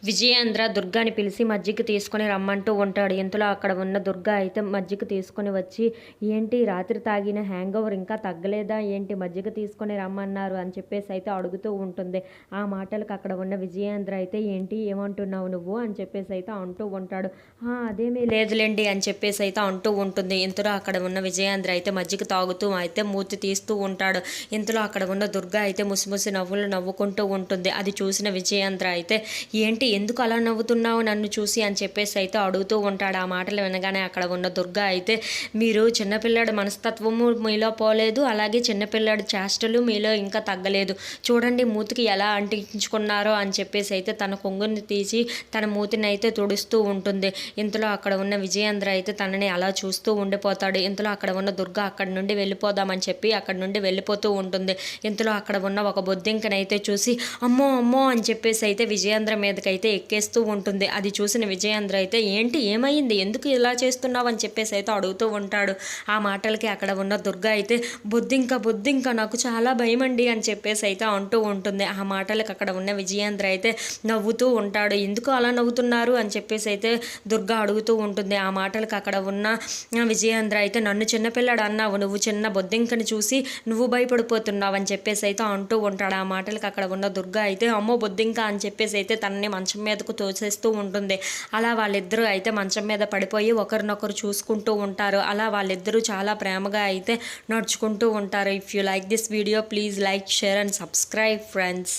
విజయేంద్ర దుర్గాని పిలిచి మజ్జిగ తీసుకొని రమ్మంటూ ఉంటాడు. ఇంతలో అక్కడ ఉన్న దుర్గా అయితే మజ్జిగ తీసుకొని వచ్చి, ఏంటి రాత్రి తాగిన హ్యాంగ్ ఓవర్ ఇంకా తగ్గలేదా ఏంటి, మజ్జిగ తీసుకొని రమ్మన్నారు అని చెప్పేసి అయితే అడుగుతూ ఉంటుంది. ఆ మాటలకు అక్కడ ఉన్న విజయేంద్ర అయితే, ఏంటి ఏమంటున్నావు నువ్వు అని చెప్పేసి అయితే అంటూ ఉంటాడు. అదేమీ లేదులేండి అని చెప్పేసి అయితే అంటూ ఉంటుంది. ఇంతలో అక్కడ ఉన్న విజయేంద్ర అయితే మజ్జిగ తాగుతూ అయితే మూతి తీస్తూ ఉంటాడు. ఇంతలో అక్కడ ఉన్న దుర్గా అయితే ముసిముసి నవ్వులు నవ్వుకుంటూ ఉంటుంది. అది చూసిన విజయేంద్ర అయితే, ఏంటి ఎందుకు అలా నవ్వుతున్నావు నన్ను చూసి అని చెప్పేసి అయితే అడుగుతూ ఉంటాడు. ఆ మాటలు వినగానే అక్కడ ఉన్న దుర్గా అయితే, మీరు చిన్నపిల్లాడి మనస్తత్వము మీలో పోలేదు, అలాగే చిన్నపిల్లాడి చేష్టలు మీలో ఇంకా తగ్గలేదు, చూడండి మూతికి ఎలా అంటించుకున్నారో అని చెప్పేసి అయితే తన కొంగుని తీసి తన మూతిని అయితే తుడుస్తూ ఉంటుంది. ఇంతలో అక్కడ ఉన్న విజయేంద్ర అయితే తనని అలా చూస్తూ ఉండిపోతాడు. ఇంతలో అక్కడ ఉన్న దుర్గా అక్కడి నుండి వెళ్ళిపోదామని చెప్పి అక్కడి నుండి వెళ్ళిపోతూ ఉంటుంది. ఇంతలో అక్కడ ఉన్న ఒక బొద్దింకనైతే చూసి, అమ్మో అమ్మో అని చెప్పేసి అయితే విజయేంద్ర మీదకైతే ఎక్కేస్తూ ఉంటుంది. అది చూసిన విజయేంద్ర అయితే, ఏంటి ఏమైంది, ఎందుకు ఇలా చేస్తున్నావు అని చెప్పేసి అయితే అడుగుతూ ఉంటాడు. ఆ మాటలకి అక్కడ ఉన్న దుర్గా అయితే, బొద్దింక నాకు చాలా భయం అండి అని చెప్పేసి అయితే అంటూ ఉంటుంది. ఆ మాటలకు అక్కడ ఉన్న విజయేంద్ర అయితే నవ్వుతూ ఉంటాడు. ఎందుకు అలా నవ్వుతున్నారు అని చెప్పేసి అయితే దుర్గా అడుగుతూ ఉంటుంది. ఆ మాటలకు అక్కడ ఉన్న విజయేంద్ర అయితే, నన్ను చిన్నపిల్లడు అన్నావు, నువ్వు చిన్న బొద్దింకని చూసి నువ్వు భయపడిపోతున్నావు అని చెప్పేసి అయితే అంటూ ఉంటాడు. ఆ మాటలకు అక్కడ ఉన్న దుర్గా అయితే, అమ్మో బొద్దింక అని చెప్పేసి అయితే తనని మంచం మీదకు తోసేస్తూ ఉంటుంది. అలా వాళ్ళిద్దరూ అయితే మంచం మీద పడిపోయి ఒకరినొకరు చూసుకుంటూ ఉంటారు. అలా వాళ్ళిద్దరూ చాలా ప్రేమగా అయితే నడుచుకుంటూ ఉంటారు. If you like this video please like, share and subscribe friends.